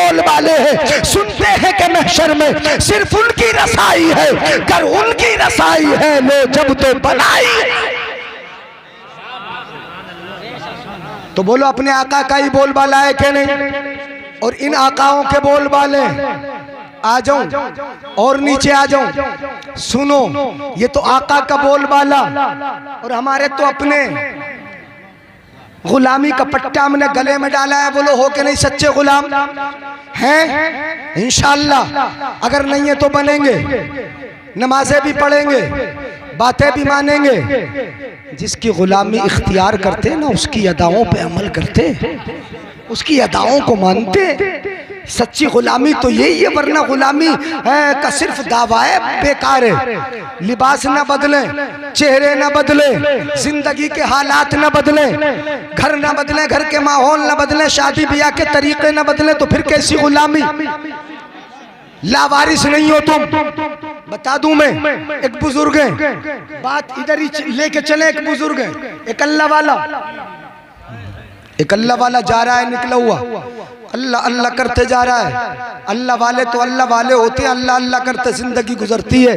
बोल वाले हैं, सुनते हैं कि महशर में सिर्फ उनकी रसाई है, कर उनकी रसाई है लो जब तो बनाई। तो बोलो अपने आका का ही बोल बाला है कि नहीं? और इन आकाओं के बोल बाले आ जाऊं और नीचे आ जाऊं, सुनो ये तो आका का बोल बाला, और हमारे तो अपने गुलामी का पट्टा हमने गले में डाला है। बोलो हो के नहीं सच्चे गुलाम हैं? इंशाअल्लाह अगर नहीं है तो बनेंगे, नमाजें भी पढ़ेंगे, बातें भी मानेंगे। जिसकी गुलामी इख्तियार करते ना उसकी अदाओं पे अमल करते, उसकी अदाओं को मानते। सच्ची गुलामी तो यही है, वरना गुलामी का सिर्फ दावा है, बेकार है। लिबास ना बदले, चेहरे ना बदले, जिंदगी के हालात ना बदले, घर ना बदले, घर के माहौल ना बदले, शादी ब्याह के तरीके ना बदले, तो फिर कैसी गुलामी? लावारिस नहीं हो तुम। बता दूं मैं, एक बुजुर्ग है, बात इधर ही लेके चले। एक बुजुर्ग है, एक अल्लाह वाला जा रहा है, निकला हुआ अल्लाह अल्लाह करते जा रहा है। अल्लाह वाले तो अल्लाह वाले होते हैं, अल्लाह अल्लाह करते जिंदगी गुजरती है।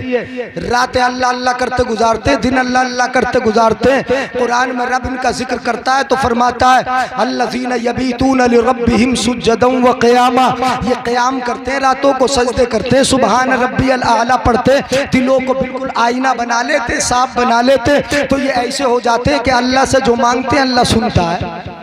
रातें अल्लाह अल्लाह करते गुजारते, दिन अल्लाह अल्लाह करते गुजारते। कुरान में रब इनका जिक्र करता है तो फरमाता है अल्लज़ीना यबीतूना लिरब्बिहिम सुज्जदन व क़ियामा, ये क़याम करते हैं, रातों को सजदे करते हैं, सुबहान रब्बियल आला पढ़ते, दिलों को बिल्कुल आईना बना लेते, साफ बना लेते। तो ये ऐसे हो जाते हैं कि अल्लाह से जो मांगते हैं अल्लाह सुनता है,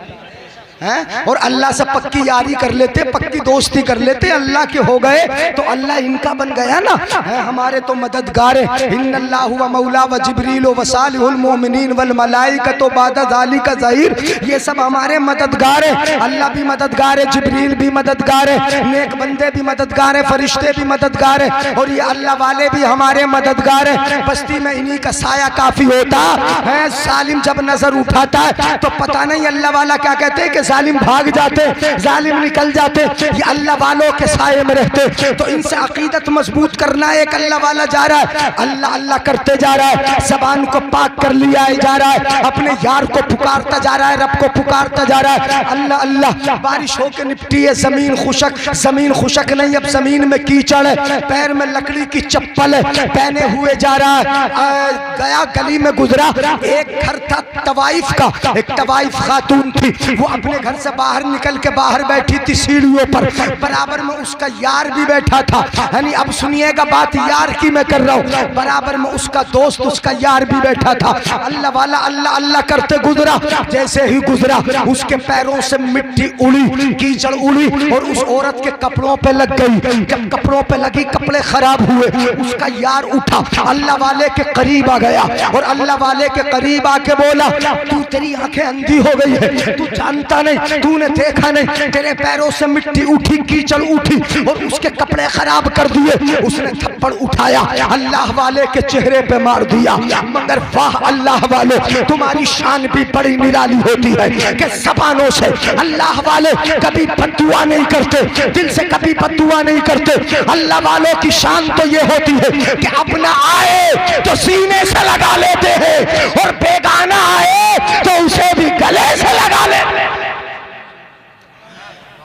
और अल्लाह से पक्की यारी कर लेते, पक्की दोस्ती कर लेते, अल्लाह के हो गए तो अल्लाह इनका बन गया ना। हमारे तो मददगार है, इन्नल्लाहु व मौला व जिब्रील व सालिहुल मोमिनीन वल मलाइकतु बाद ज़ालिका ज़हीर, ये सब हमारे मददगार है। अल्लाह भी मददगार है, जिब्रील भी मददगार है, नेक बंदे भी मददगार है, फरिश्ते भी मददगार है, और ये अल्लाह वाले भी हमारे मददगार है। बस्ती में इन्हीं का साया काफी होता है। सालिम जब नजर उठाता है तो पता नहीं अल्लाह वाला क्या कहते हैं कि जालिम भाग जाते, जालिम निकल जाते, ये अल्लाह वालों के साये में रहते। तो इनसे अकीदत मजबूत करना है। एक अल्लाह वाला जा रहा है, अल्लाह अल्लाह करते जा रहा है, जबान को पाक कर लिया जा रहा है, अपने यार को पुकारता जा रहा है, रब को पुकारता जा रहा है, अल्लाह अल्लाह। बारिश होकर निपटी है, जमीन खुशक, जमीन खुशक नहीं, अब जमीन में कीचड़ है, पैर में लकड़ी की चप्पल है, पहने हुए जा रहा है। गया गली में गुजरा, एक घर था तवाइफ का, एक तवाइफ खातून थी, वो अपने घर से बाहर निकल के बाहर बैठी थी सीढ़ियों पर, बराबर में उसका यार भी बैठा था। यानी अब सुनिएगा बात यार की मैं कर रहा हूँ, बराबर में उसका दोस्त, उसका यार भी बैठा था। अल्लाह वाला अल्लाह अल्लाह करते गुजरा, जैसे ही गुजरा उसके पैरों से मिट्टी उड़ी, कीचड़ उड़ी और उस औरत के कपड़ों पे लग गई। जब कपड़ों पे लगी, कपड़े खराब हुए, उसका यार उठा, अल्लाह वाले के करीब आ गया और अल्लाह वाले के करीब आके बोला, तू तेरी आंखें अंधी हो गई है, तू जानता नहीं, तूने देखा नहीं, तेरे पैरों से मिट्टी उठी, कीचड़ उठी और उसके कपड़े खराब कर दिए। उसने थप्पड़ उठाया, अल्लाह वाले के चेहरे पे मार दिया। मगर वाह अल्लाह वाले, तुम्हारी शान भी बड़ी निराली होती है कि ज़बानों से अल्लाह वाले कभी बद्दुआ नहीं करते, दिल से कभी बद्दुआ नहीं करते। अल्लाह वालों की शान तो ये होती है कि अपना आए तो सीने से लगा लेते हैं और बेगाना आए तो उसे भी गले से लगा लेते।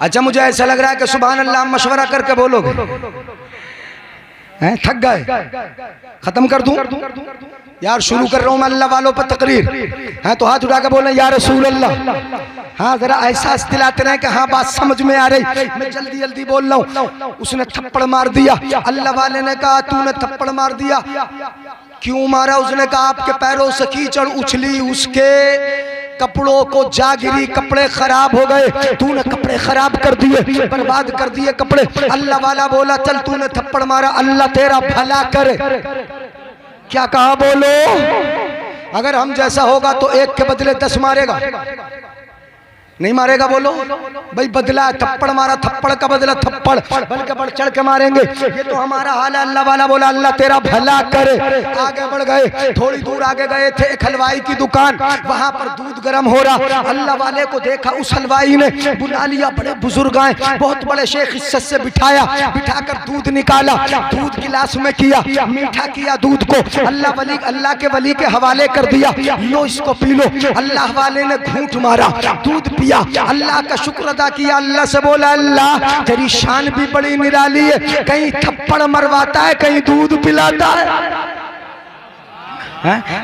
अच्छा मुझे ऐसा लग रहा है कि सुभान अल्लाह मशवरा करके बोलोगे, थक गए, खत्म कर दूं यार? शुरू कर रहा हूं मैं अल्लाह वालों पर तकरीर है, तो हाथ उठा के बोले या रसूल अल्लाह। हाँ जरा एहसास दिलाते रहे कि हाँ बात समझ में आ रही, मैं जल्दी जल्दी बोल रहा हूँ। उसने थप्पड़ मार दिया, अल्लाह वाले ने कहा तूने थप्पड़ मार दिया, क्यों मारा? उसने कहा आपके पैरों से कीचड़ उछली, उसके कपड़ों को जागिरी, कपड़े खराब हो गए, तूने कपड़े खराब कर दिए, बर्बाद कर दिए कपड़े। अल्लाह वाला बोला चल तूने थप्पड़ मारा, अल्लाह तेरा भला करे। क्या कहा बोलो? अगर हम जैसा होगा तो एक के बदले 10 मारेगा, नहीं मारेगा? बोलो भाई, बदला थप्पड़ मारा, थप्पड़ का बदला थप्पड़, बल्कि बढ़ चढ़ के मारेंगे। ये तो हमारा हाल है। अल्लाह वाला बोला अल्लाह तेरा भला करे। आगे बढ़ गए, थोड़ी दूर आगे गए थे एक हलवाई की दुकान, वहां पर दूध गर्म हो रहा। अल्लाह वाले को देखा, उस हलवाई ने बुला लिया, बड़े बुजुर्ग आए, बहुत बड़े शेख, इज्जत से बिठाया, बिठाकर दूध निकाला, दूध गिलास में किया, मीठा किया दूध को, अल्लाह के वली के हवाले कर दिया, लो इसको पी लो। अल्लाह वाले ने घूंट मारा, दूध किया, अल्लाह का शुक्र अदा किया, अल्लाह से बोला अल्लाह तेरी शान भी बड़ी निराली है, कहीं थप्पड़ मरवाता है, कहीं दूध पिलाता है,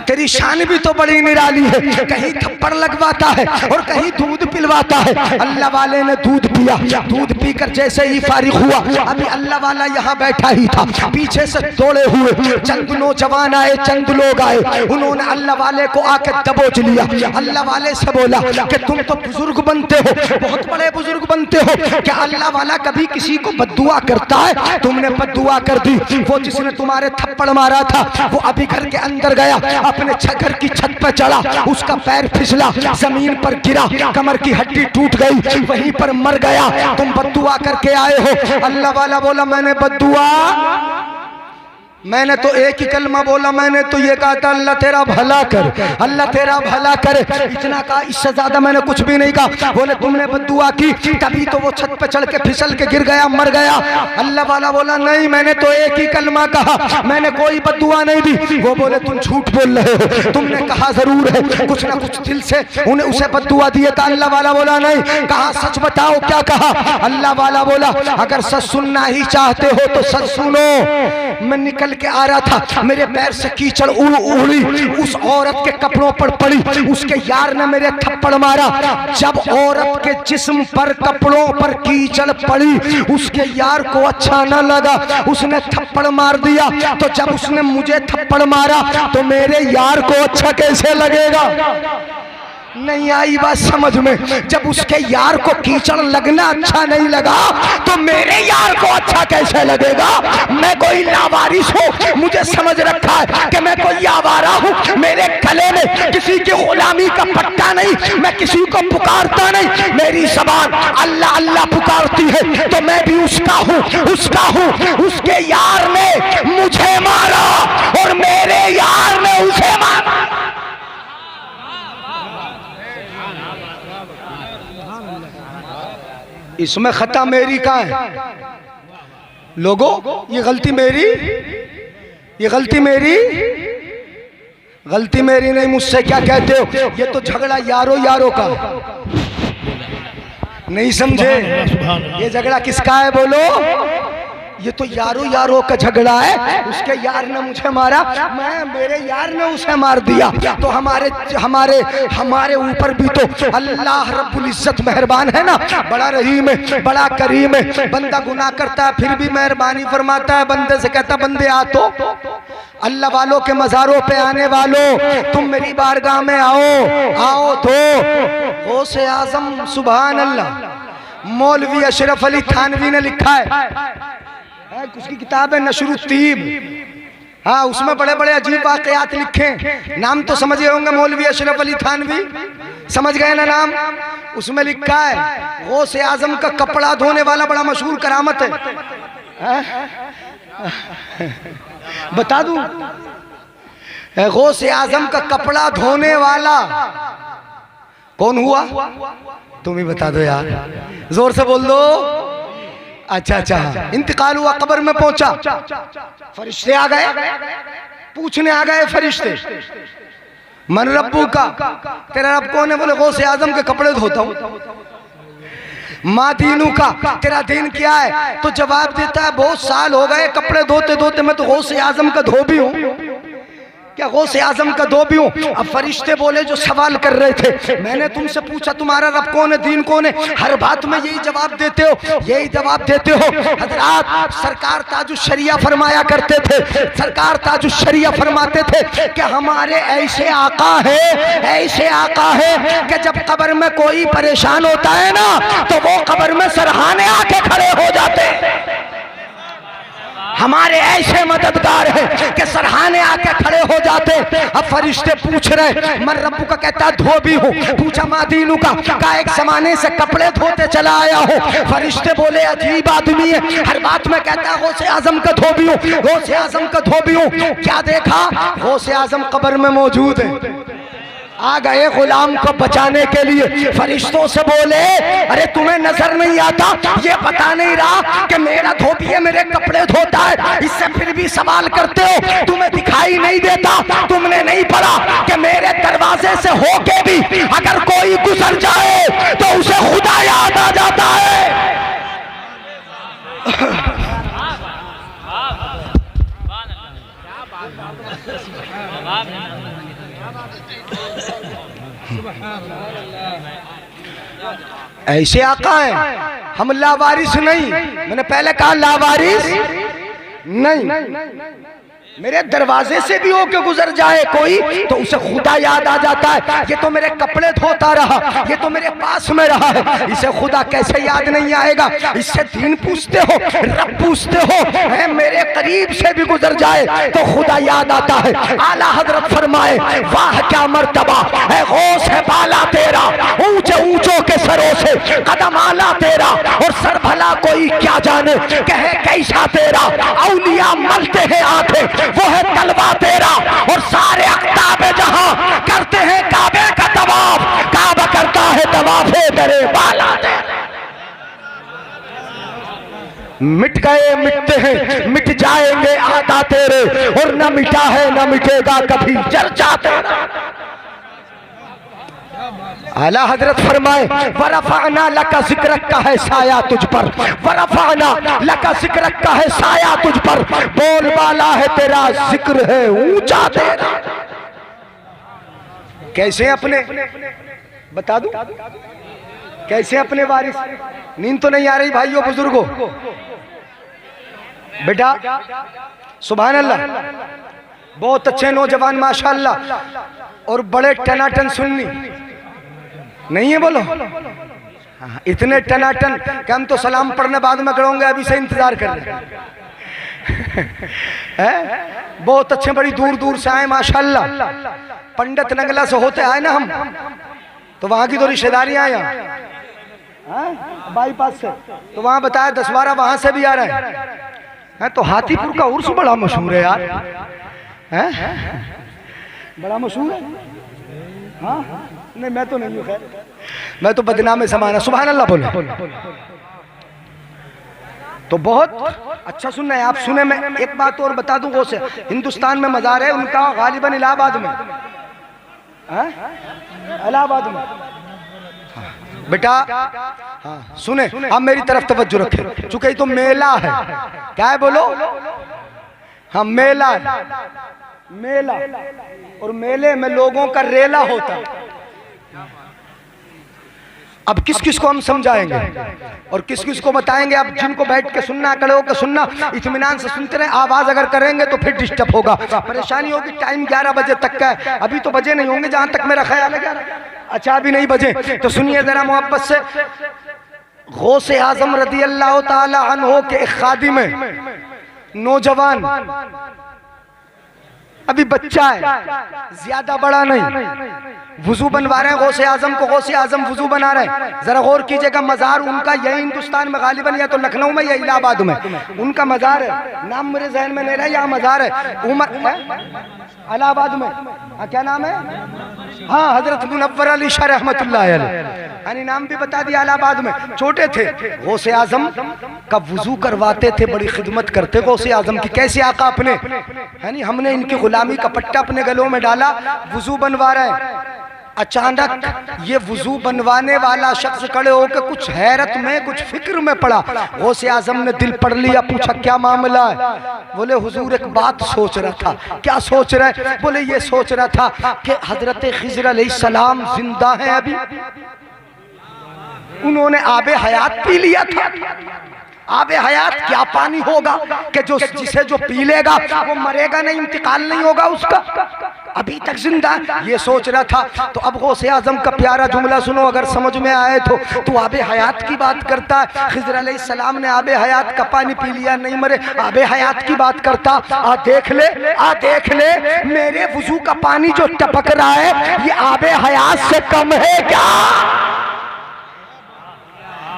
तेरी शान भी तो बड़ी निराली है, कहीं थप्पड़ लगवाता है और कहीं दूध पिलवाता है। अल्लाह वाले ने दूध पिया, दूध पीकर जैसे ही फारिग हुआ, अभी अल्लाह वाला यहाँ बैठा ही था, पीछे से दौड़े हुए चंद नौजवान आए, चंद लोग आए, उन्होंने अल्लाह वाले को आके दबोच लिया। अल्लाह वाले से बोला कि तुम तो बुजुर्ग बनते हो, बहुत बड़े बुजुर्ग बनते हो, क्या अल्लाह वाला कभी किसी को बद्दुआ करता है? तुमने बद्दुआ कर दी। वो जिसने तुम्हारे थप्पड़ मारा था वो अभी घर के अंदर गया, अपने घर की छत पर चढ़ा, उसका पैर फिसला, जमीन पर गिरा, कमर की हड्डी टूट गई, वहीं पर मर गया। तुम बद्दुआ करके आए हो। अल्लाह वाला बोला मैंने बद्दुआ, मैंने तो एक ही कलमा बोला, मैंने तो ये कहा था अल्लाह तेरा भला कर, अल्लाह तेरा भला करे, इतना कहा, इससे ज्यादा मैंने कुछ भी नहीं कहा। बोले तुमने बद्दुआ की, तभी तो वो छत पे चढ़ के फिसल के गिर गया, मर गया। अल्लाह वाला बोला नहीं, मैंने तो एक ही कलमा कहा, मैंने कोई बद्दुआ नहीं दी। वो बोले तुम झूठ बोल रहे हो, तुमने कहा जरूर है, कुछ ना कुछ दिल से उन्हें उसे बद्दुआ दिए था। अल्लाह वाला बोला नहीं, कहा सच बताओ क्या कहा? अल्लाह वाला बोला अगर सच सुनना ही चाहते हो तो सच सुनो, मैं निकल के आ रहा था, मेरे पैर से कीचड़ उड़ी, उस औरत के कपड़ों पर पड़ी, उसके यार ने मेरे थप्पड़ मारा। जब औरत के जिस्म पर कपड़ों पर कीचड़ पड़ी, उसके यार को अच्छा न लगा, उसने थप्पड़ मार दिया। तो जब उसने मुझे थप्पड़ मारा तो मेरे यार को अच्छा कैसे लगेगा? नहीं आई बात समझ में। जब उसके यार को कीचड़ लगना अच्छा नहीं लगा तो मेरे यार को अच्छा कैसे लगेगा? मैं कोई लावारिस हूँ, मुझे समझ रखा है कि मैं कोई आवारा हूँ, मेरे गले में किसी की गुलामी का पट्टा नहीं, मैं किसी को पुकारता नहीं, मेरी ज़बान अल्लाह अल्लाह पुकारती है, तो मैं भी उसका हूँ, उसका हूँ। उसके यार ने मुझे मारा और मेरे यार ने उसे मारा। इसमें खता मेरी का है लोगों, ये गलती मेरी, ये गलती मेरी, गलती मेरी नहीं। मुझसे क्या कहते हो? ये तो झगड़ा यारो यारो का, नहीं समझे? ये झगड़ा किसका है बोलो? ये तो यारो यारो का झगड़ा है। उसके यार ने मुझे मारा, मैं मेरे यार ने उसे मार दिया। तो हमारे हमारे हमारे ऊपर भी तो अल्लाह रब्बुल इज्जत मेहरबान है ना, बड़ा रहीम है, बड़ा करीम है। बंदा गुनाह करता है फिर भी मेहरबानी फरमाता है, बंदे से कहता बंदे आ तो अल्लाह वालों के मज़ारों पे आने वालों, तुम मेरी बारगाह में आओ, आओ तो गौसे आज़म सुभान अल्लाह। मौलवी अशरफ अली थानवी ने लिखा है, उसकी किताब है नशरुत्तीब, हाँ, उसमें बड़े बड़े अजीब वाकयात लिखे। नाम तो समझे होंगे, मौलवी अशरफ अली थानवी, समझ गए ना नाम? उसमें लिखा है गौसे आजम का कपड़ा धोने वाला बड़ा मशहूर करामत है, बता दूं? गौसे आजम का कपड़ा धोने वाला कौन हुआ? तुम ही बता दो यार, जोर से बोल दो। अच्छा अच्छा, इंतकाल हुआ, कब्र में पहुंचा, फरिश्ते आ गए, पूछने आ गए फरिश्ते, मन रब्बू का, तेरा रब कौन है? बोले गौसे आजम के कपड़े धोता हूँ। माँ दीनू का, तेरा दीन क्या है? तो जवाब देता है बहुत साल हो गए कपड़े धोते धोते, मैं तो गौसे आजम का धोबी हूँ। क्या गौसे आजम का धोबी हूँ? अब फरिश्ते बोले जो सवाल कर रहे थे, मैंने तुमसे पूछा तुम्हारा रब कौन है, दीन कौन है? हर बात में यही जवाब देते हो, यही जवाब देते हो। हजरात, सरकार ताजुश शरिया फरमाया करते थे, सरकार ताजुश शरिया फरमाते थे कि हमारे ऐसे आका है, ऐसे आका है कि जब कब्र में कोई परेशान होता है ना तो वो कब्र में सरहाने आके खड़े हो जाते हैं। हमारे ऐसे मददगार हैं कि सरहाने आके खड़े हो जाते। अब फरिश्ते पूछ रहे, मन रब्बू का कहता धोबी हूँ। पूछा मादीनू का, एक जमाने से कपड़े धोते चला आया हूँ। फरिश्ते बोले अजीब आदमी है, हर बात में कहता गौसे आजम का धोबी हूँ, गौसे आजम का धोबी हूँ। क्या देखा? गौसे आजम कब्र में मौजूद है। आ गए गुलाम को बचाने के लिए। फरिश्तों से बोले, अरे तुम्हें नजर नहीं आता, ये पता नहीं रहा कि मेरा धोबी है मेरे कपड़े धोता है, इससे फिर भी सवाल करते हो? तुम्हें दिखाई नहीं देता? तुमने नहीं पढ़ा कि मेरे दरवाजे से होके भी अगर कोई गुजर जाए तो उसे खुदा याद आ जाता है। ऐसे आका है, हम लावारिस नहीं। मैंने पहले कहा लावारिस नहीं। मेरे दरवाजे से भी होके गुजर जाए कोई तो उसे खुदा याद आ जाता है। ये तो मेरे कपड़े धोता रहा, ये तो मेरे पास में रहा है, इसे खुदा कैसे याद नहीं आएगा? इससे दीन पूछते हो, रब पूछते हो, है मेरे करीब से भी गुजर जाए तो खुदा याद आता है। आला हजरत फरमाए, वाह क्या मर्तबा है गौस है बाला तेरा, ऊंचे ऊंचों के सरों से कदम आला तेरा, और सर भला कोई क्या जाने कहे कैसा तेरा। औलिया मलते हैं आंखें, वो है तलवा तेरा, और सारे अख्ताबे जहां करते हैं काबे का तवाफ, काबा करता है तवाफे दरे बाला तेरा। मिट गए मिटते हैं, मिट जाएंगे आदा तेरे, और न मिटा है न मिटेगा कभी चर्चा तेरा। आला हजरत फरमाए, वरफ़अना लका ज़िक्रक का है साया तुझ पर, वरफ़अना लका ज़िक्रक का है साया तुझ पर, बोल बाला है तेरा, जिक्र है ऊंचा तेरा। कैसे अपने बता दूं, कैसे अपने वारिस? नींद तो नहीं आ रही भाइयों बुजुर्गों? बेटा सुभान अल्लाह, बहुत अच्छे नौजवान माशाअल्लाह, और बड़े टनाटन सुन्नी नहीं है बोलो। हाँ, इतने टनाटन कि हम तो सलाम पढ़ने बाद में करोगे, अभी से इंतजार कर रहे हैं। बहुत अच्छे, बड़ी दूर दूर से आए माशाअल्लाह। पंडित नगला से होते आए ना हम, तो वहां की तो रिश्तेदारियां आए बाईपास से, तो वहां बताया 10-12 वहां से भी आ रहे हैं। तो हाथीपुर का उर्स बड़ा मशहूर है यार, बड़ा मशहूर है। हाँ नहीं, मैं तो नहीं हूँ, खैर मैं तो बदनाम समाना। सुभान अल्लाह बोले। तो बहुत अच्छा सुनना है आप, सुने। मैं एक बात और बता दूं, वो से हिंदुस्तान में मजार है उनका गालिबन इलाहाबाद में, इलाहाबाद में। बेटा हाँ सुने, आप मेरी तरफ तवज्जो रखें, चूंकि ये तो मेला है। क्या है बोलो? हाँ मेला है, मेला, और मेले में लोगों का रेला होता है। अब किस किस को हम समझाएंगे और किस किस को बताएंगे? अब जिनको बैठ के सुनना, खड़े होकर सुनना, इत्मीनान से सुनते रहे। आवाज अगर करेंगे तो फिर डिस्टर्ब होगा, परेशानी होगी। टाइम 11 बजे तक का है, अभी तो बजे नहीं होंगे जहां तक मेरा ख्याल है। अच्छा अभी नहीं बजे, तो सुनिए जरा मोहब्बत से। गौसे आजम रदी अल्लाह ताला अन्हो के एक खादिम है, नौजवान, अभी बच्चा है, ज्यादा बड़ा नहीं, वुजू बनवा रहे हैं गौसे आजम को। गौसे आजम वुजू बना रहे हैं। जरा गौर कीजिएगा, मजार उनका यही हिंदुस्तान में गालिबन, या तो लखनऊ में या इलाहाबाद में उनका मजार है। नाम मेरे जहन में नहीं रहा, यहाँ मजार है उमर इलाहाबाद में। क्या नाम है? हाँ हजरत मुनव्वर अली शाह रहमतुल्लाह अलैह, नाम भी बता दिया। इलाहाबाद में छोटे थे, गौसे आजम का वुजू करवाते थे, बड़ी खिदमत करते गौसे आजम की। कैसे आका अपने, है नहीं, हमने इनकी गुलामी का पट्टा अपने गलों में डाला, वुजू बनवा रहे हैं। अचानक ये वुजू बनवाने वाला शख्स खड़े होकर कुछ हैरत में, कुछ फिक्र में पड़ा। गौसे आजम ने दिल पढ़ लिया, पूछा क्या मामला है? बोले हुजूर एक बात सोच रहा था। क्या सोच रहे? बोले ये सोच रहा था कि हजरत खिज़र अलैहिस्सलाम जिंदा हैं अभी, उन्होंने आबे हयात पी लिया था। आबे हयात क्या पानी होगा कि जो जिसे जो पी लेगा वो मरेगा नहीं, इंतकाल नहीं होगा उसका, अभी तक जिंदा। ये सोच रहा था। तो अब गौसे आजम का प्यारा जुमला सुनो, अगर समझ में आए तो आबे हयात की बात करता है। खिज़र अलैहिस्सलाम ने आबे हयात का पानी पी लिया, नहीं मरे, आबे हयात की बात करता। आ देख ले, आ देख ले, मेरे वुजू का पानी जो टपक रहा है ये आबे हयात से कम है क्या?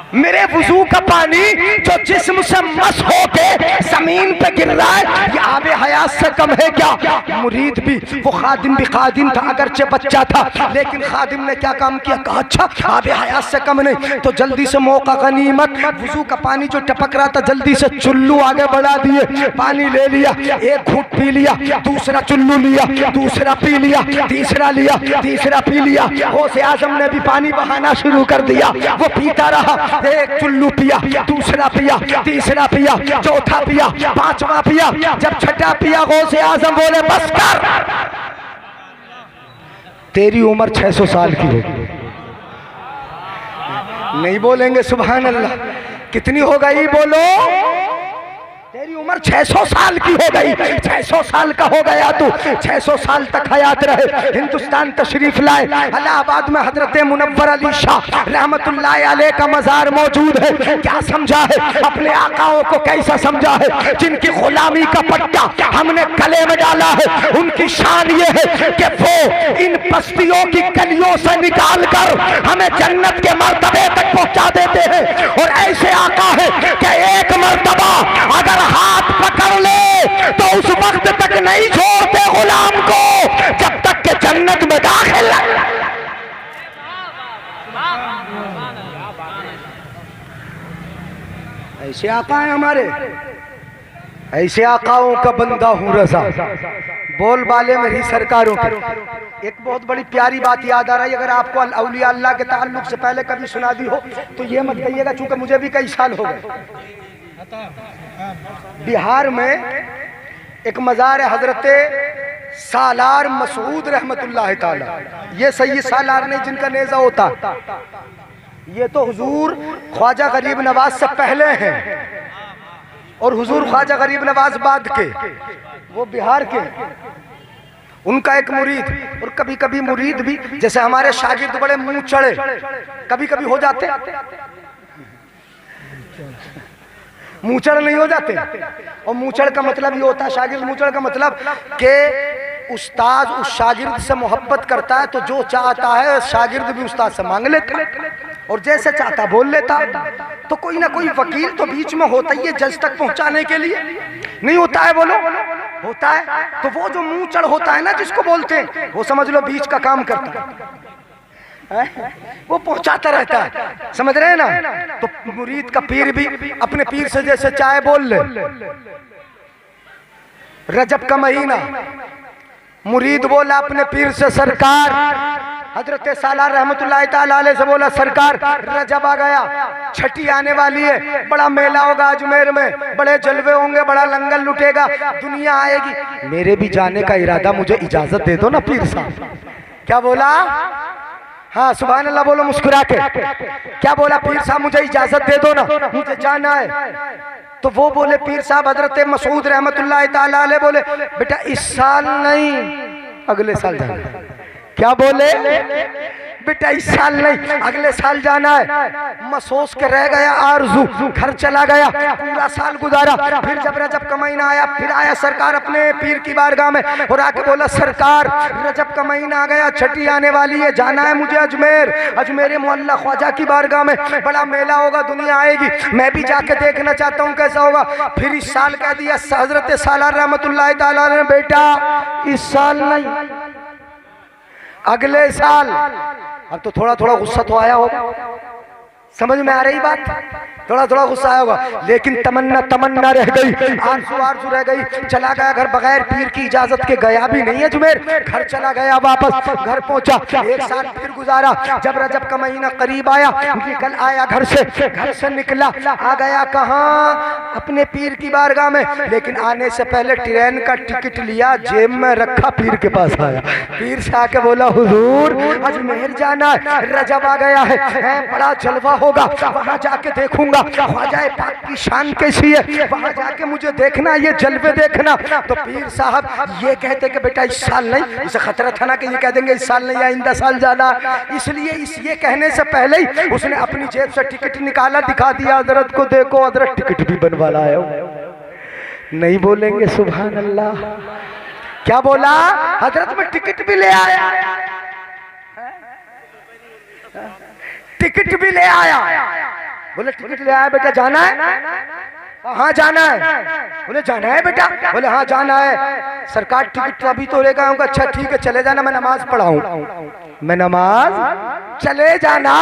मेरे वुजू का पानी जो जिस्म से मस होके जमीन पे गिर रहा है, ये आबे हयात से कम है क्या? मुरीद भी, वो खादिम भी खादिम था, अगरचे बच्चा था, लेकिन खादिम ने क्या काम किया? कहा अच्छा आबे हयात से कम नहीं, तो जल्दी से मौका गनीमत, वुजू का पानी जो टपक रहा था जल्दी से चुल्लू आगे बढ़ा दिए, पानी ले लिया, एक घूंट पी लिया, दूसरा चुल्लू लिया, दूसरा पी लिया, तीसरा लिया, तीसरा पी लिया। गौसे आजम ने भी पानी बहाना शुरू कर दिया, वो पीता रहा, एक चुल्लू पिया, दूसरा पिया, तीसरा पिया, चौथा पिया, पांचवा पिया, जब छठा पिया गौसे आजम बोले बस कर, तेरी उम्र 600 साल की होगी। नहीं बोलेंगे सुभान अल्लाह? कितनी हो गई बोलो? तेरी उम्र 600 साल की हो गई। 600 साल का हो गया तू, 600 साल तक हयात रहे। हिंदुस्तान तशरीफ लाए, इलाहाबाद में हजरत मुनव्वर अली शाह रहमतुल्लाह अलैह का मजार मौजूद है। क्या समझा है? अपने आकाओं को कैसा समझा है? जिनकी गुलामी का पट्टा हमने गले में डाला है, उनकी शान ये है कि वो इन बस्तियों की गलियों से निकाल कर हमें जन्नत के मर्तबे तक पहुंचा देते हैं। और ऐसे आका है कि एक मर्तबा अगर हाथ पकड़ ले तो उस वक्त तक नहीं छोड़ते गुलाम को जब तक के जन्नत में दाखिल। ऐसे आका है हमारे, ऐसे आकाओं का बंदा हूं रजा, बोल बाले मेरी सरकारों की। एक बहुत बड़ी प्यारी बात याद आ रही, अगर आपको औलिया अल्लाह के ताल्लुक से पहले कभी सुना दी हो तो ये मत कहिएगा, चूंकि मुझे भी कई साल हो गए। बिहार में एक मज़ार है हजरत सालार मसूद रहमतुल्लाह ताला। ये सही सालार नहीं जिनका नेजा होता, ये तो हुजूर ख्वाजा गरीब नवाज से पहले हैं और हुजूर ख्वाजा गरीब नवाज बाद के। वो बिहार के, उनका एक मुरीद, और कभी कभी मुरीद भी जैसे हमारे शागिर्द बड़े मुंह चढ़े कभी कभी हो जाते, मूचड़ नहीं हो जाते। और मूचड़ का मतलब ये होता है, शागिर्द मूचड़ का मतलब कि उस्ताद उस शागिर्द से मोहब्बत करता है तो जो चाहता है शागिर्द भी उस्ताद से मांग लेता है और जैसे चाहता बोल लेता। तो कोई ना कोई वकील तो बीच में होता ही है जज तक पहुंचाने के लिए, नहीं होता है? बोलो होता है। तो वो जो मूचड़ होता है ना जिसको बोलते हैं, वो समझ लो बीच का काम करता है, वो पहुंचाता रहता है, समझ रहे हैं ना? तो मुरीद का पीर भी अपने पीर से जैसे चाहे बोल ले। रजब का महीना, मुरीद बोला अपने पीर से सरकार, हजरत सालार रहमतुल्लाह ताला अलैह से बोला सरकार रजब आ गया, छठी आने वाली है, बड़ा मेला होगा अजमेर में, बड़े जलवे होंगे, बड़ा लंगर लुटेगा, दुनिया आएगी, मेरे भी जाने का इरादा, मुझे इजाजत दे दो ना पीर साहब। क्या बोला? हाँ सुभान अल्लाह बोलो मुस्कुरा के। क्या बोला? पीर साहब मुझे इजाजत दे दो ना, मुझे जाना है। तो वो बोले पीर साहब हजरत मसूद रहमतुल्लाह ताला अलैह बोले बेटा इस साल नहीं अगले साल जाना। क्या बोले? बेटा इस साल नहीं अगले साल जाना है। मसोस के रह गया आरजू, घर चला गया, पूरा साल गुजारा। फिर जब रजब का महीना आया, फिर आया सरकार अपने पीर की बारगाह में और आके बोला सरकार रजब का महीना आ गया, छठी आने वाली है, जाना है मुझे अजमेर, अजमेर मोहल्ला ख्वाजा की बारगाह में बड़ा मेला होगा, दुनिया आएगी, मैं भी जाके देखना चाहता हूँ कैसा होगा। फिर इस साल कह दिया हजरत सालार रहमतुल्लाह ताला ने बेटा इस साल नहीं अगले साल। अब तो थोड़ा थोड़ा गुस्सा तो आया होगा, समझ में आ रही बात? थोड़ा थोड़ा गुस्सा आया होगा, लेकिन तमन्ना तमन्ना रह गई, आरज़ू आरज़ू रह गई। चला गया घर बगैर पीर की इजाजत के, गया भी नहीं अजमेर, घर चला गया, वापस घर पहुंचा, एक साल फिर गुजारा। जब रजब का महीना करीब आया, निकल आया घर से निकला, आ गया कहाँ? अपने पीर की बारगाह में। लेकिन आने से पहले ट्रेन का टिकट लिया, जेब में रखा, पीर के पास आया। पीर से आके बोला हुजूर अजमेर जाना है, रजब आ गया है, बड़ा जलवा होगा, वहाँ जाके देखूंगा ख्वाजा पाक की शान कैसी है, वहाँ जाके मुझे देखना, ये जलवे देखना। तो पीर साहब ये कहते कि बेटा इस साल नहीं, इसे खतरा था ना कि ये कह देंगे इस साल नहीं आइंदा साल जाना, इसलिए ये कहने से पहले ही उसने अपनी जेब से टिकट निकाला, दिखा दिया हजरत को, देखो हजरत टिकट भी बनवा लाया। नहीं बोलेंगे सुभान अल्लाह? क्या बोला? हजरत में टिकट भी ले आया, टिकट भी ले आया। बोले टिकट ले आया बेटा, जाना है? हाँ जाना है। बोले जाना है बेटा? बोले हाँ जाना है। सरकार टिकट तो अभी तो लेगा। अच्छा ठीक है चले जाना, मैं नमाज पढ़ाऊं। मैं नमाज, चले जाना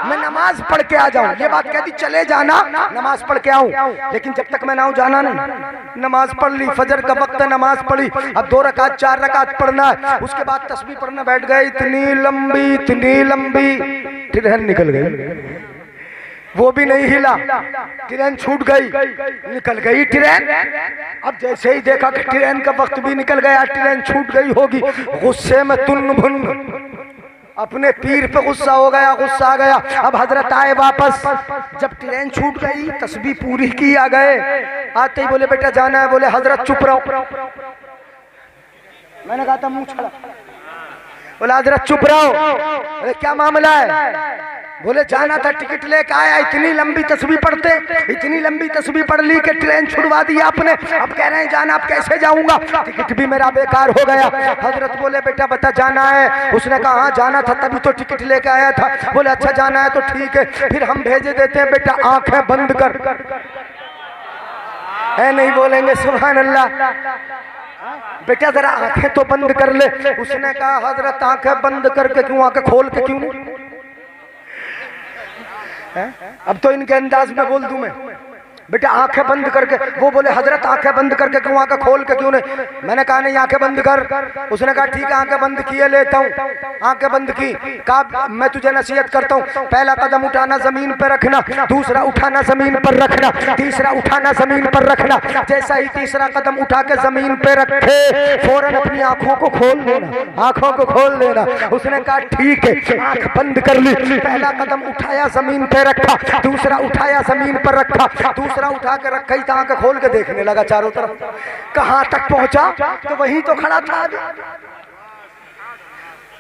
मैं नमाज पढ़ के आ जाऊं। ये बात कहती चले जाना नमाज पढ़ के आऊं, लेकिन जब तक मैं ना आऊं जाना नहीं। नमाज पढ़ ली, फजर का वक्त है, नमाज पढ़ी। अब 2 रकात 4 रकात पढ़ना है, उसके बाद तस्बीह पढ़ना बैठ गए। इतनी लंबी ट्रेन निकल गई, वो भी नहीं हिला, ट्रेन छूट गई, निकल गई ट्रेन। अब जैसे ही देखा कि ट्रेन का वक्त भी निकल गया, ट्रेन छूट गई होगी, गुस्से में तुन भुन, अपने पीर पे गुस्सा हो गया, गुस्सा आ गया। अब हजरत आए वापस, जब ट्रेन छूट गई, तस्बीह पूरी की, आ गए। आते ही बोले बेटा जाना है? बोले हजरत चुप रहो। मैंने कहा था मुंह छड़ा। बोला हजरत चुप रहो। बोले क्या मामला है? बोले जाना था, टिकट लेके आया, इतनी लंबी तस्बीह पढ़ते, इतनी लंबी तस्बीह पढ़ ली कि ट्रेन छुड़वा दी आपने। अब कह रहे हैं जाना, अब कैसे जाऊंगा? टिकट भी मेरा बेकार हो गया। हजरत बोले बेटा बता जाना है? उसने कहा हाँ जाना था, तभी तो टिकट लेके आया था। बोले अच्छा जाना है तो ठीक है, फिर हम भेजे देते हैं बेटा, आंखें बंद कर। है नहीं बोलेंगे सुभान अल्लाह? बेटा जरा आंखें तो बंद कर ले। उसने कहा हजरत आंखें बंद करके क्यों, आंखें खोल के क्यों नहीं? अब तो इनके अंदाज में बोल दूं मैं, बेटा आंखें बंद करके। वो बोले हजरत आंखें बंद करके क्यों, आंखें खोल के क्यों नहीं? मैंने कहा नहीं आंखें बंद कर। उसने कहा ठीक है आंखें बंद किए लेता हूँ। आंखें बंद की, कहा मैं तुझे नसीहत करता हूँ, पहला कदम उठाना जमीन पर रखना, दूसरा उठाना जमीन पर रखना, तीसरा उठाना जमीन पर रखना। जैसा ही तीसरा कदम उठा के जमीन पे रखे, फौरन अपनी आंखों को खोल देना, आंखों को खोल देना। उसने कहा ठीक है, आंख बंद कर ली। पहला कदम उठाया जमीन पे रखा, दूसरा उठाया जमीन पर रखा, दूसरा उठा के रखा ही था, आंखें खोल के देखने लगा चारों तरफ। कहां तक पहुंचा तो वहीं तो खड़ा था।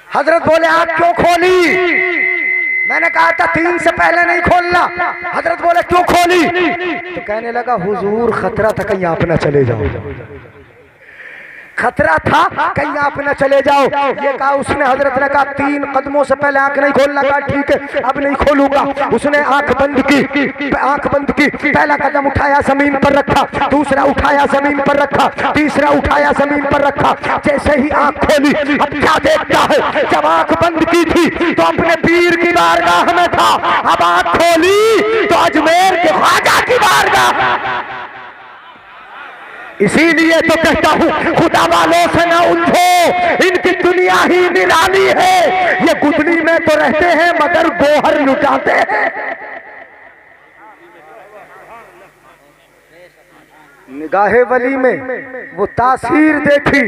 हजरत बोले आंख क्यों खोली? मैंने कहा था 3 से पहले नहीं खोलना। हजरत बोले क्यों खोली? तो कहने लगा हुजूर खतरा था कहीं आप ना चले जाओ, खतरा था कहीं आप न चले जाओ। ये कहा उसने, हजरत ने कहा 3 कदमों से पहले आंख नहीं खोलना। कहा ठीक है अब नहीं खोलूंगा। उसने आंख बंद की, आंख बंद की, पहला कदम उठाया जमीन पर रखा, दूसरा उठाया जमीन पर रखा, तीसरा उठाया जमीन पर रखा। जैसे ही आंख खोली, अब क्या देखता है? जब आंख बंद की थी तो अपने पीर की बारगाह में था, अब आंख खोली तो अजमेर के ख्वाजा की बारगाह। इसीलिए तो कहता हूँ खुदा वालों से ना उलझो, इनकी दुनिया ही निराली है। ये गुदली में तो रहते हैं मगर गोहर लुटाते हैं। निगाहे वली में वो तासीर देखी,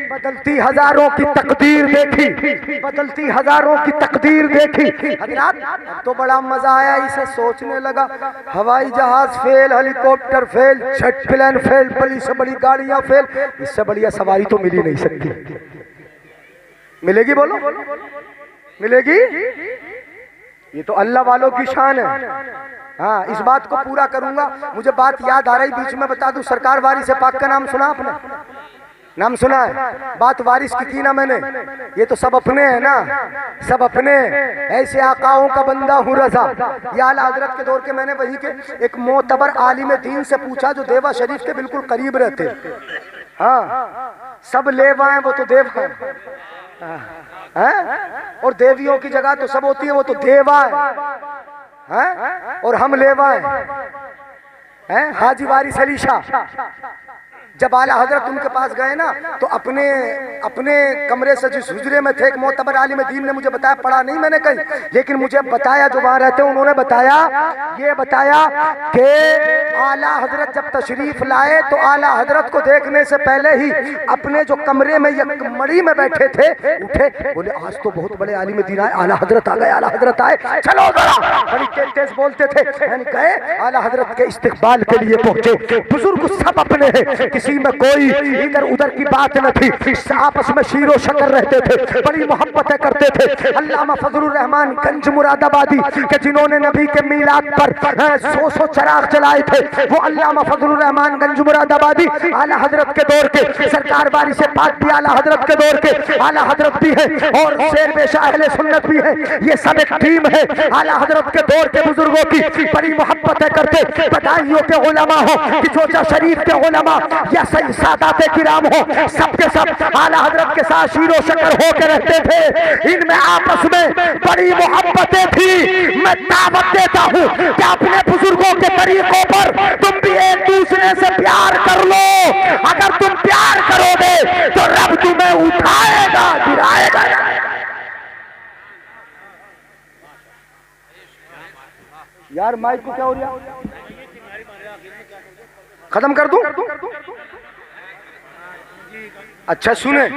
बदलती हजारों की तकदीर देखी, बदलती हजारों की तकदीर देखी। हजरात अब तो बड़ा मजा आया, इसे सोचने लगा। हवाई जहाज fail, helicopter fail, jet plane fail, बड़ी से बड़ी गाड़ियां फेल, इससे बढ़िया सवारी तो मिल ही नहीं सकती। मिलेगी? बोलो मिलेगी? ये तो अल्लाह वालों की शान है। हाँ इस बात को पूरा करूंगा। मुझे बात याद आ रही, बीच में बता दूं, सरकार वारिस पाक का नाम सुना आपने? नाम सुना है? बात वारिस की ना मैंने। ये तो सब अपने हैं ना, सब अपने। ऐसे आकाओं का बंदा हूँ रजा। या आला हजरत के दौर के मैंने वही के एक मोतबर आलिम दीन से पूछा जो देवा शरीफ के बिल्कुल करीब रहते। हाँ सब लेवा हैं, वो तो देव है। और देवियों की जगह तो सब होती है, वो तो देवा है। और हम लेवा हैं। हाजी वारिस अली शाह जब आला हजरत उनके पास गए ना, तो अपने कमरे से जिस हुजरे में थे, एक मोतबर आलिम दीन ने मुझे बताया, पढ़ा नहीं मैंने कहीं, लेकिन मुझे बताया, जो वहां रहते उन्होंने बताया, ये बताया कि आला हजरत जब तशरीफ लाए तो आला हजरत को देखने से पहले ही अपने जो कमरे में या मड़ी में बैठे थे, उठे, बोले आज तो बहुत बड़े आलिम दीन आए, आला हजरत आ गए, आला हजरत आए, चलो जरा। बड़ी तेज तेज बोलते थे। यानी गए, आला हजरत के इस्तकबाल के लिए पहुंचे। बुजुर्ग सब अपने हैं, किसी में कोई इधर उधर की बात न थी, आपस में शीरो शक्कर रहते थे, बड़ी मोहब्बतें करते थे। अल्लामा फजलुर रहमान गंज मुरादाबादी के जिन्होंने नबी के मीलाद पर 100 चराग जलाए थे, वो अल्लामा फजलुर रहमान गंज मुरादाबादी आला हजरत के दौर के, सरकार बारी से पाक भी आला हजरत के दौर के आला हजरत भी है और शेर बेशा अहले सुन्नत भी है। ये सब एक टीम है। आला हजरत के दौर के बुजुर्गों की बड़ी मोहब्बतें करते, बदायूं के उलमा हो कि चोचा शरीफ के उलमा या सादाते किराम हो, सबके सब आला हजरत के साथ शीरो शक्कर होकर रहते थे। इनमें आपस में बड़ी मोहब्बतें थी। मैं दावत देता हूँ कि अपने बुजुर्गों के तरीकों पर तुम भी एक दूसरे से प्यार कर लो। अगर तुम प्यार करोगे तो रब तुम्हें उठाएगा, गिराएगा। यार माइक को क्या हो रहा, खत्म कर दूं? अच्छा सुने,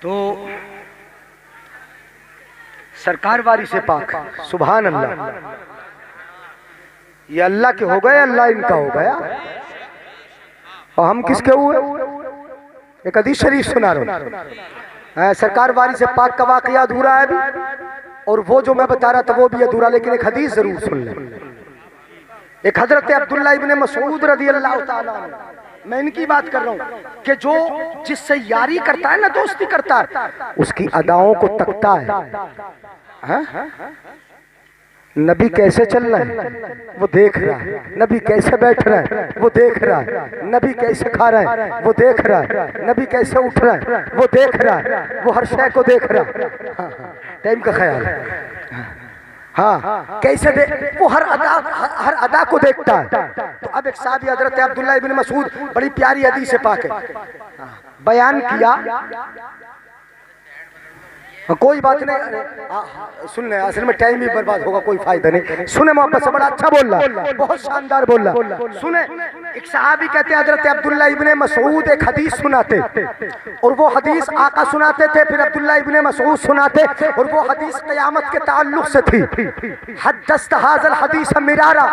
तो सरकार वारी से पाक, सुभान अल्लाह, ये अल्लाह के हो गए, अल्लाह इनका हो गया, और हम किसके हुए? एक हदीस शरीफ सुना रहा हूँ। सरकार वारी से पाक का वाकया अधूरा है अभी, और वो जो मैं बता रहा था वो भी अधूरा, लेकिन एक हदीस जरूर सुन लें। एक हजरत अब्दुल्ला इब्ने मसूद रज़ी अल्लाह ताला अन्हु, मैं इनकी बात कर रहा हूँ कि जो जिससे यारी करता है ना, दोस्ती करता है, उसकी अदाओं को तकता है। नबी कैसे चल रहा है वो देख रहा है, नबी कैसे बैठ रहा है वो देख रहा है, नबी कैसे खा रहा है वो देख रहा है, नबी कैसे उठ रहा है वो देख रहा है, वो हर शय को देख रहा है। टाइम का ख्याल है। हाँ, कैसे वो हर अदा को देखता है। तो अब एक साहब हजरत अब्दुल्ला इब्न मसूद, बड़ी प्यारी हदीस से पाक है, बयान किया। कोई बात नहीं, सुन ले, असल में टाइम ही बर्बाद होगा, कोई फायदा नहीं। सुने मोहब्बत से, बड़ा अच्छा बोल रहा, बहुत शानदार बोल रहा। सुने, एक सहाबी कहते हैं हजरत अब्दुल्ला इब्ने मसूद एक हदीस सुनाते, और वो हदीस आका सुनाते थे, फिर अब्दुल्ला इब्ने मसूद सुनाते, और वो हदीस क़यामत के ताल्लुक से थी। हदस्त हाज़ल हदीस मिरारा,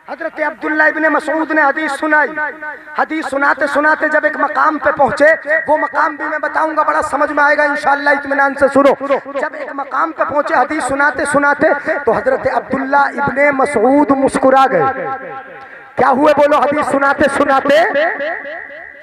हजरत अब्दुल्ला इब्ने मसूद ने हदीस सुनाई। हदीस सुनाते सुनाते जब एक मकाम पे पहुंचे, वो मकाम भी मैं बताऊंगा, बड़ा समझ में आएगा इंशाअल्लाह, इत्मीनान से सुनो। जब एक मकाम पे पहुंचे हदीस सुनाते सुनाते, तो हजरत अब्दुल्ला इब्ने मसूद मुस्कुरा गए। क्या हुए बोलो? हदीस सुनाते सुनाते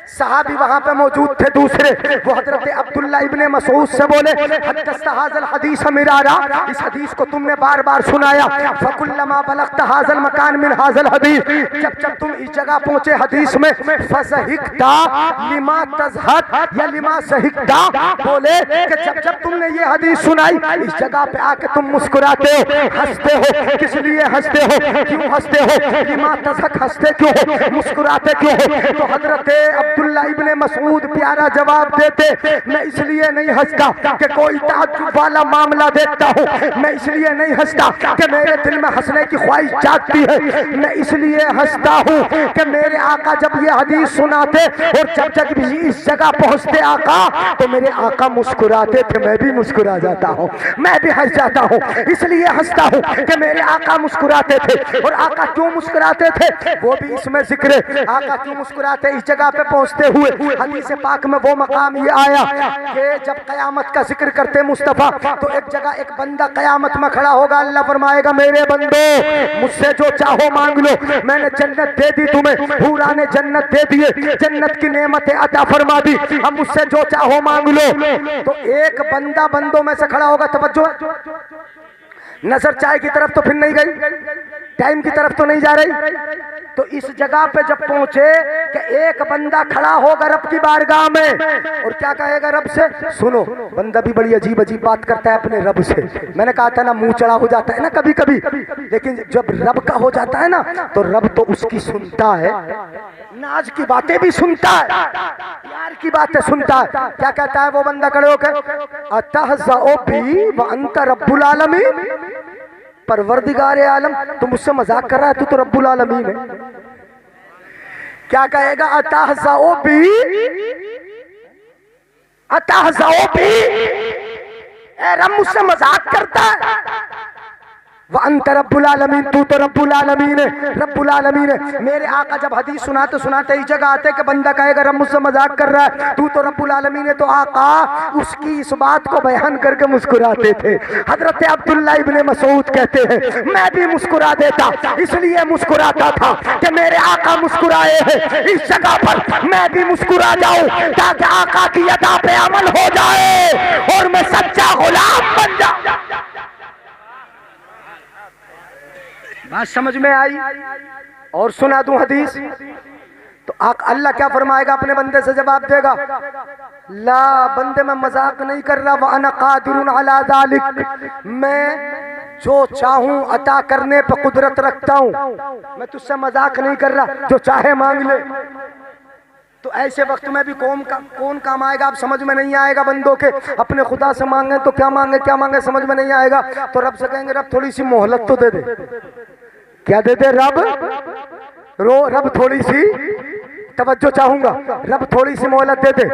सहाबी वहां पे मौजूद थे दूसरे, वो हजरत अब्दुल्ला इब्ने मसूद से बोले, हदस्त हाज़ल हदीस मिरारा, इस हदीस को तुमने बार बार सुनाया। फकुल्लमा बलगत हाज़ल मकान मिन हाज़ल हदीस, जब जब तुम इस जगह पहुंचे हदीस में, फज़हिकता लिमा तज़हक या लिमा सहिकता, बोले कि जब जब तुमने ये हदीस सुनाई, इस जगह पे आके तुम मुस्कुराते हो, हंसते हो। किस लिए हंसते हो? क्यों हंसते हो? लिमा तज़हक, हंसते क्यों हो, मुस्कुराते क्यों हो? तो हजरत अब्दुल्ला इब्ने मसूद प्यारा जवाब देते, मैं इसलिए नहीं हंसता कि कोई ताज्जुब वाला मामला देखता हूँ, मैं इसलिए नहीं हंसता कि मेरे दिल में हंसने की ख्वाहिश जागती है, मैं इसलिए हंसता हूँ कि मेरे आका जब ये हदीस सुनाते और जब जब भी इस जगह पहुँचते आका, तो मेरे आका मुस्कुराते थे, मैं भी मुस्कुरा जाता हूँ, मैं भी हंस जाता हूँ। इसलिए हंसता हूँ कि मेरे आका मुस्कुराते थे। और आका क्यों मुस्कुराते थे वो भी इसमें जिक्र है। आका क्यों मुस्कुराते? इस जगह पे पहुंचते हुए हदीस पाक में वो मकाम ये आया कि जब कयामत का जिक्र करते मुस्तफा, तो एक जगह एक बंदा कयामत में खड़ा होगा, अल्लाह फरमाएगा, मेरे बंदो मुझसे जो चाहो मांग लो, मैंने जन्नत दे दी तुम्हें, हूरा ने जन्नत दे दिए, जन्नत की नेमतें अता फरमा दी, अब मुझसे जो चाहो मांग लो। तो एक बंदा बंदों में से खड़ा होगा, तवज्जो, नजर चाय की तरफ तो फिर नहीं गई, टाइम की तरफ तो नहीं जा रही। तो इस जगह पे जब पहुंचे कि एक बंदा खड़ा होगा रब की बारगाह में, और क्या कहेगा रब से? सुनो, बंदा भी बड़ी अजीब अजीब बात करता है अपने रब से। मैंने कहा था ना, मुंह चढ़ा हो जाता है ना कभी कभी, लेकिन जब रब का हो जाता है ना, तो रब तो उसकी सुनता है, नाज की बातें भी सुनता है, प्यार की बातें सुनता है। क्या कहता है वो बंदा खड़े होकर? अतहज़अ बी व अंत रब्बुल आलमीन, परवरदिगार आलम, तुम मुझसे मजाक कर रहा है, तू तो रब्बुल आलमीन है। क्या कहेगा? अतहज़अ बी, अतहज़अ बी, रब मुझसे मजाक करता है? वह अंत रब्बुल आलमीन, तू तो रब्बुल आलमीन है, रब्बुल आलमीन है। मेरे आका जब हदीस सुनाते सुनाते इस जगह आते कि बंदा कहेगा रब मुझसे मजाक कर रहा है, तू तो रब्बुल आलमीन है, तो आका उसकी इस बात को बयान करके मुस्कुराते थे। हजरत अब्दुल्ला इब्ने मसूद कहते हैं मैं भी मुस्कुरा देता, इसलिए मुस्कुराता था कि मेरे आका मुस्कुराए हैं, इस जगह पर मैं भी मुस्कुरा जाऊं ताकि आका की अदा पे अमल हो जाए और मैं सच्चा गुलाम बन जाऊं। बात समझ में आई? और सुना दूं हदीस तो अल्लाह क्या फरमाएगा, अपने बंदे से जवाब देगा, ला बंदे मैं मजाक नहीं कर रहा, व अना कादिरुन अला ज़ालिक, मैं जो चाहूं अता करने पर कुदरत रखता हूं, मैं तुझसे मजाक नहीं कर रहा, जो चाहे मांग ले। तो ऐसे वक्त में भी कौन काम आएगा? आप समझ में नहीं आएगा बंदों के, अपने खुदा से मांगे तो क्या मांगे समझ में नहीं आएगा, तो रब से कहेंगे रब थोड़ी सी मोहलत तो दे दे। क्या दे दे? रब थोड़ी सी तवज्जो चाहूंगा, रब थोड़ी सी मोहलत दे दे।